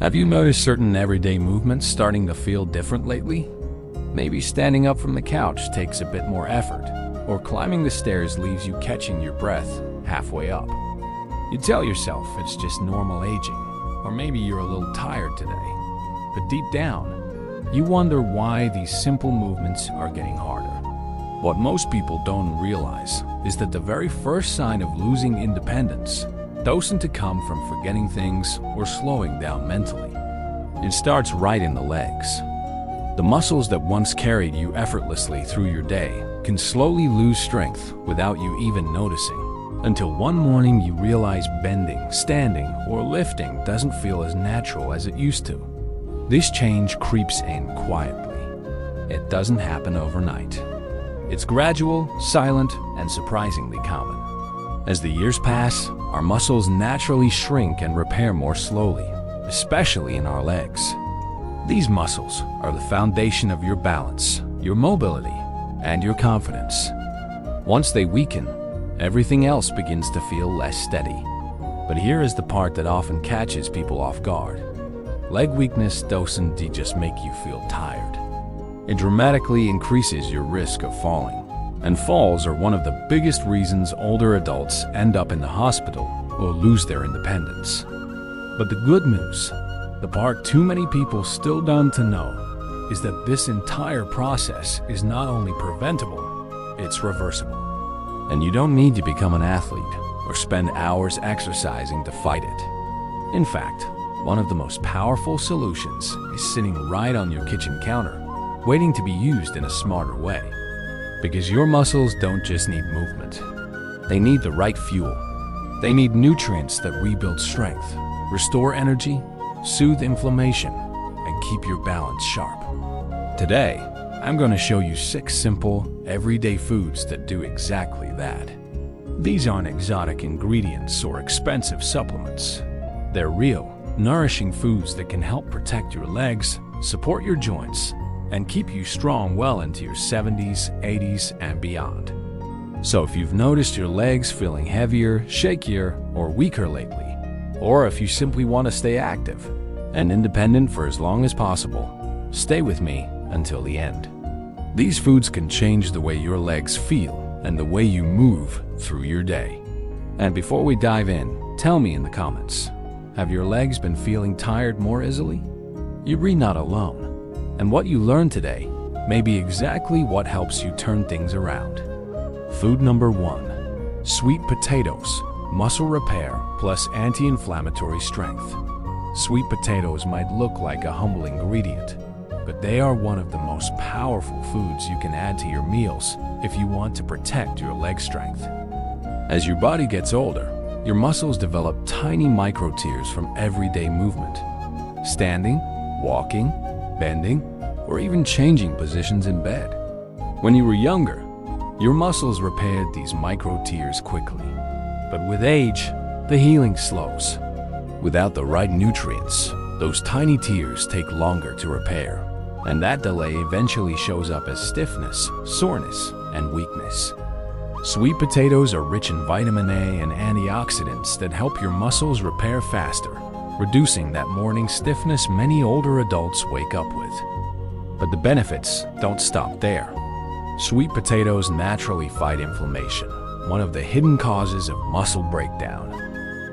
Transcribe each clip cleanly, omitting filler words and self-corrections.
Have you noticed certain everyday movements starting to feel different lately? Maybe standing up from the couch takes a bit more effort, or climbing the stairs leaves you catching your breath halfway up. You tell yourself it's just normal aging, or maybe you're a little tired today. But deep down, you wonder why these simple movements are getting harder. What most people don't realize is that the very first sign of losing independence doesn't come from forgetting things or slowing down mentally. It starts right in the legs. The muscles that once carried you effortlessly through your day can slowly lose strength without you even noticing, until one morning you realize bending, standing, or lifting doesn't feel as natural as it used to. This change creeps in quietly. It doesn't happen overnight. It's gradual, silent, and surprisingly common. As the years pass, our muscles naturally shrink and repair more slowly, especially in our legs. These muscles are the foundation of your balance, your mobility, and your confidence. Once they weaken, everything else begins to feel less steady. But here is the part that often catches people off guard. Leg weakness doesn't just make you feel tired. It dramatically increases your risk of falling. And falls are one of the biggest reasons older adults end up in the hospital or lose their independence. But the good news, the part too many people still don't know, is that this entire process is not only preventable, it's reversible. And you don't need to become an athlete or spend hours exercising to fight it. In fact, one of the most powerful solutions is sitting right on your kitchen counter, waiting to be used in a smarter way. Because your muscles don't just need movement. They need the right fuel. They need nutrients that rebuild strength, restore energy, soothe inflammation, and keep your balance sharp. Today, I'm going to show you 6 simple, everyday foods that do exactly that. These aren't exotic ingredients or expensive supplements. They're real, nourishing foods that can help protect your legs, support your joints, and keep you strong well into your 70s, 80s, and beyond. So if you've noticed your legs feeling heavier, shakier, or weaker lately, or if you simply want to stay active and independent for as long as possible, stay with me until the end. These foods can change the way your legs feel and the way you move through your day. And before we dive in, tell me in the comments, have your legs been feeling tired more easily? You're not alone. And what you learned today may be exactly what helps you turn things around. Food number 1, sweet potatoes, muscle repair plus anti-inflammatory strength. Sweet potatoes might look like a humble ingredient, but they are one of the most powerful foods you can add to your meals if you want to protect your leg strength. As your body gets older, your muscles develop tiny micro tears from everyday movement. Standing, walking, bending, or even changing positions in bed. When you were younger, your muscles repaired these micro tears quickly. But with age, the healing slows. Without the right nutrients, those tiny tears take longer to repair, and that delay eventually shows up as stiffness, soreness, and weakness. Sweet potatoes are rich in vitamin A and antioxidants that help your muscles repair faster, reducing that morning stiffness many older adults wake up with. But the benefits don't stop there. Sweet potatoes naturally fight inflammation, one of the hidden causes of muscle breakdown.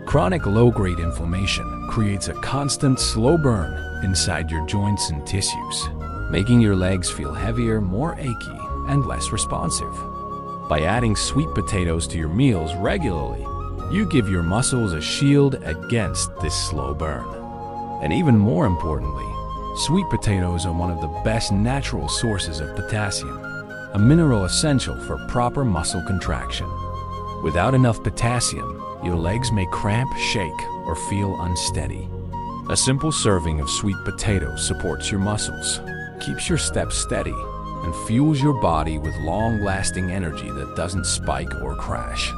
Chronic low-grade inflammation creates a constant slow burn inside your joints and tissues, making your legs feel heavier, more achy, and less responsive. By adding sweet potatoes to your meals regularly, you give your muscles a shield against this slow burn. And even more importantly, sweet potatoes are one of the best natural sources of potassium, a mineral essential for proper muscle contraction. Without enough potassium, your legs may cramp, shake, or feel unsteady. A simple serving of sweet potatoes supports your muscles, keeps your steps steady, and fuels your body with long-lasting energy that doesn't spike or crash.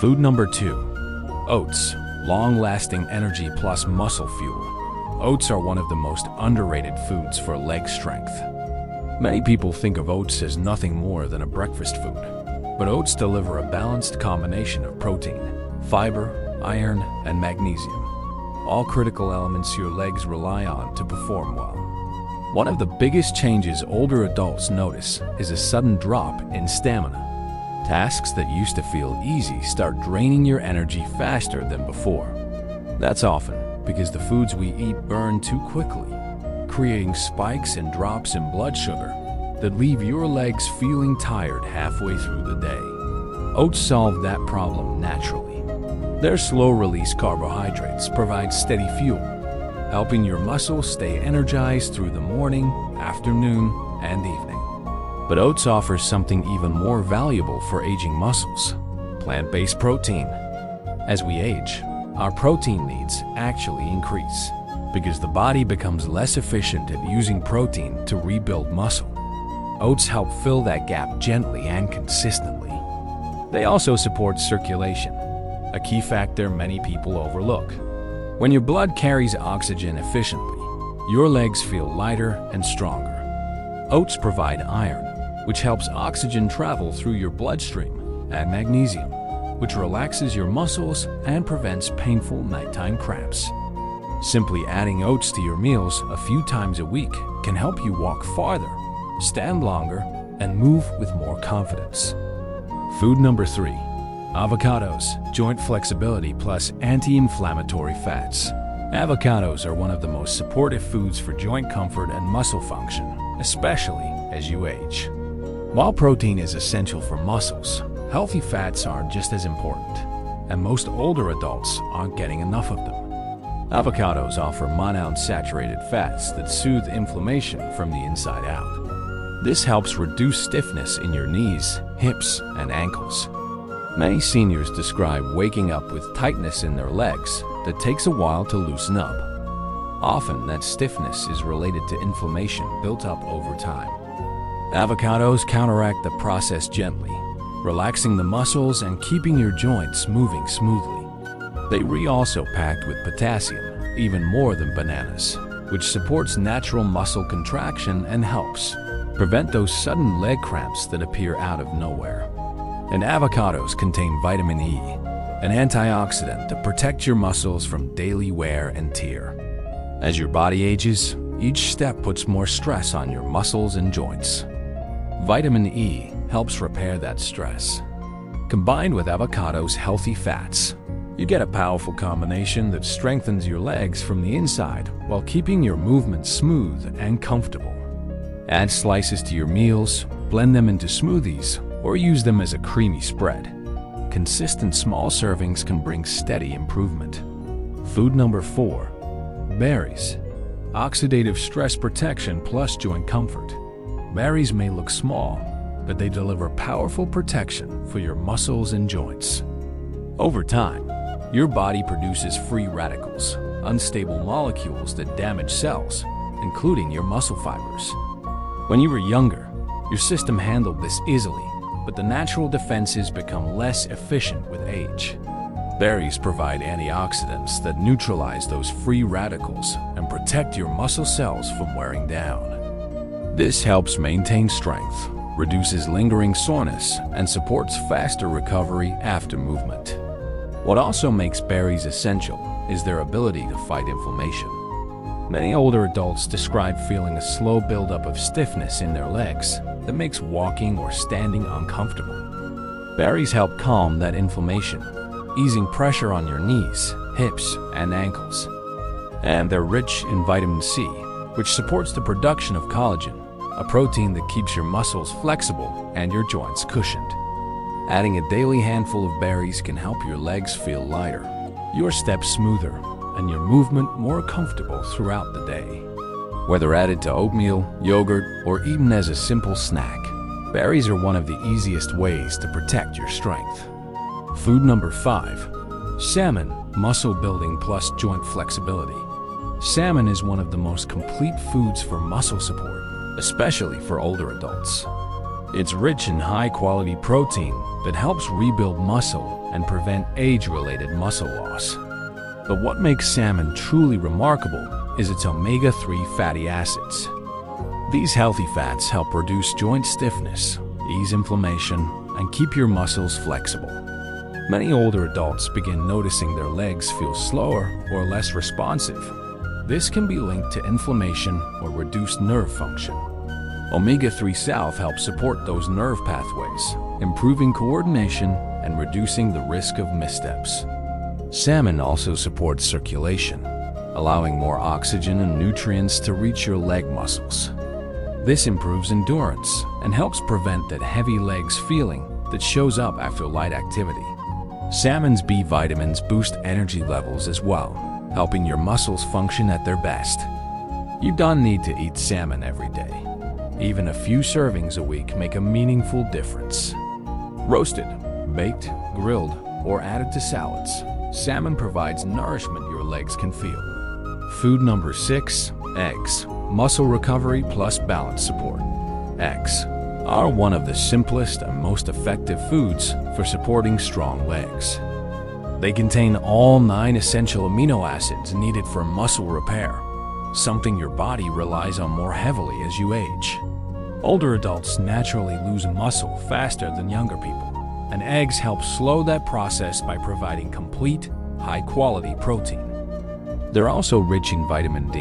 Food number 2, oats, long-lasting energy plus muscle fuel. Oats are one of the most underrated foods for leg strength. Many people think of oats as nothing more than a breakfast food, but oats deliver a balanced combination of protein, fiber, iron, and magnesium. all critical elements your legs rely on to perform well. One of the biggest changes older adults notice is a sudden drop in stamina. Tasks that used to feel easy start draining your energy faster than before. That's often because the foods we eat burn too quickly, creating spikes and drops in blood sugar that leave your legs feeling tired halfway through the day. Oats solve that problem naturally. Their slow-release carbohydrates provide steady fuel, helping your muscles stay energized through the morning, afternoon, and evening. But oats offers something even more valuable for aging muscles: plant-based protein. As we age, our protein needs actually increase because the body becomes less efficient at using protein to rebuild muscle. Oats help fill that gap gently and consistently. They also support circulation, a key factor many people overlook. When your blood carries oxygen efficiently, your legs feel lighter and stronger. Oats provide iron, which helps oxygen travel through your bloodstream, and magnesium, which relaxes your muscles and prevents painful nighttime cramps. Simply adding oats to your meals a few times a week can help you walk farther, stand longer, and move with more confidence. Food number 3. Avocados, joint flexibility plus anti-inflammatory fats. Avocados are one of the most supportive foods for joint comfort and muscle function, especially as you age. While protein is essential for muscles, healthy fats are just as important, and most older adults aren't getting enough of them. Avocados offer monounsaturated fats that soothe inflammation from the inside out. This helps reduce stiffness in your knees, hips, and ankles. Many seniors describe waking up with tightness in their legs that takes a while to loosen up. Often, that stiffness is related to inflammation built up over time. Avocados counteract the process gently, relaxing the muscles and keeping your joints moving smoothly. They are also packed with potassium, even more than bananas, which supports natural muscle contraction and helps prevent those sudden leg cramps that appear out of nowhere. And avocados contain vitamin E, an antioxidant that protects your muscles from daily wear and tear. As your body ages, each step puts more stress on your muscles and joints. Vitamin E helps repair that stress. Combined with avocados' healthy fats, you get a powerful combination that strengthens your legs from the inside while keeping your movements smooth and comfortable. Add slices to your meals, blend them into smoothies, or use them as a creamy spread. Consistent small servings can bring steady improvement. Food number 4. Berries. Oxidative stress protection plus joint comfort. Berries may look small, but they deliver powerful protection for your muscles and joints. Over time, your body produces free radicals, unstable molecules that damage cells, including your muscle fibers. When you were younger, your system handled this easily, but the natural defenses become less efficient with age. Berries provide antioxidants that neutralize those free radicals and protect your muscle cells from wearing down. This helps maintain strength, reduces lingering soreness, and supports faster recovery after movement. What also makes berries essential is their ability to fight inflammation. Many older adults describe feeling a slow buildup of stiffness in their legs that makes walking or standing uncomfortable. Berries help calm that inflammation, easing pressure on your knees, hips, and ankles. And they're rich in vitamin C, which supports the production of collagen, a protein that keeps your muscles flexible and your joints cushioned. Adding a daily handful of berries can help your legs feel lighter, your steps smoother, and your movement more comfortable throughout the day. Whether added to oatmeal, yogurt, or eaten as a simple snack, berries are one of the easiest ways to protect your strength. Food number 5. Salmon, muscle building plus joint flexibility. Salmon is one of the most complete foods for muscle support, especially for older adults. It's rich in high-quality protein that helps rebuild muscle and prevent age-related muscle loss. But what makes salmon truly remarkable is its omega-3 fatty acids. These healthy fats help reduce joint stiffness, ease inflammation, and keep your muscles flexible. Many older adults begin noticing their legs feel slower or less responsive. This can be linked to inflammation or reduced nerve function. Omega-3 salve helps support those nerve pathways, improving coordination and reducing the risk of missteps. Salmon also supports circulation, allowing more oxygen and nutrients to reach your leg muscles. This improves endurance and helps prevent that heavy legs feeling that shows up after light activity. Salmon's B vitamins boost energy levels as well, helping your muscles function at their best. You don't need to eat salmon every day. Even a few servings a week make a meaningful difference. Roasted, baked, grilled, or added to salads, salmon provides nourishment your legs can feel. Food number 6, eggs. Muscle recovery plus balance support. Eggs are one of the simplest and most effective foods for supporting strong legs. They contain all 9 essential amino acids needed for muscle repair, something your body relies on more heavily as you age. Older adults naturally lose muscle faster than younger people, and eggs help slow that process by providing complete, high-quality protein. They're also rich in vitamin D,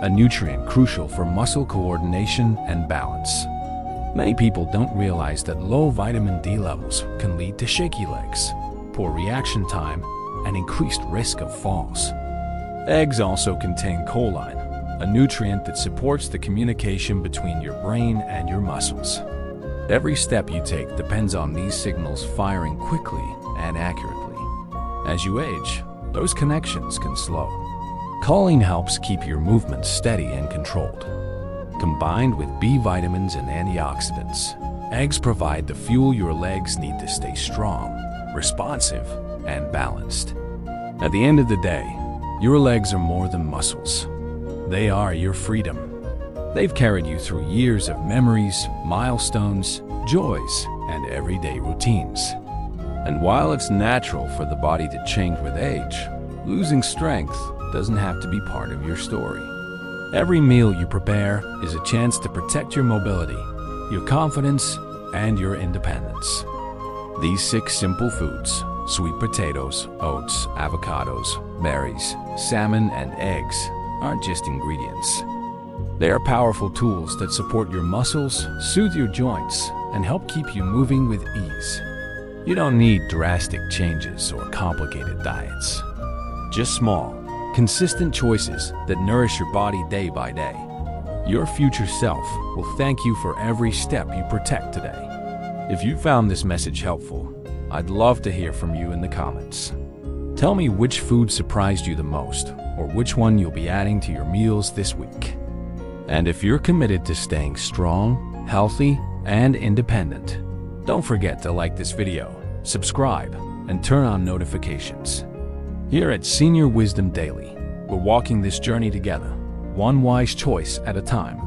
a nutrient crucial for muscle coordination and balance. Many people don't realize that low vitamin D levels can lead to shaky legs, poor reaction time, and increased risk of falls. Eggs also contain choline, a nutrient that supports the communication between your brain and your muscles. Every step you take depends on these signals firing quickly and accurately. As you age, those connections can slow. Choline helps keep your movements steady and controlled. Combined with B vitamins and antioxidants, eggs provide the fuel your legs need to stay strong, responsive, and balanced. At the end of the day, your legs are more than muscles. They are your freedom. They've carried you through years of memories, milestones, joys, and everyday routines. And while it's natural for the body to change with age, losing strength doesn't have to be part of your story. Every meal you prepare is a chance to protect your mobility, your confidence, and your independence. These 6 simple foods, sweet potatoes, oats, avocados, berries, salmon, and eggs, aren't just ingredients. They are powerful tools that support your muscles, soothe your joints, and help keep you moving with ease. You don't need drastic changes or complicated diets. Just small, consistent choices that nourish your body day by day. Your future self will thank you for every step you protect today. If you found this message helpful, I'd love to hear from you in the comments. Tell me which food surprised you the most, or which one you'll be adding to your meals this week. And if you're committed to staying strong, healthy, and independent, don't forget to like this video, subscribe, and turn on notifications. Here at Senior Wisdom Daily, we're walking this journey together, one wise choice at a time.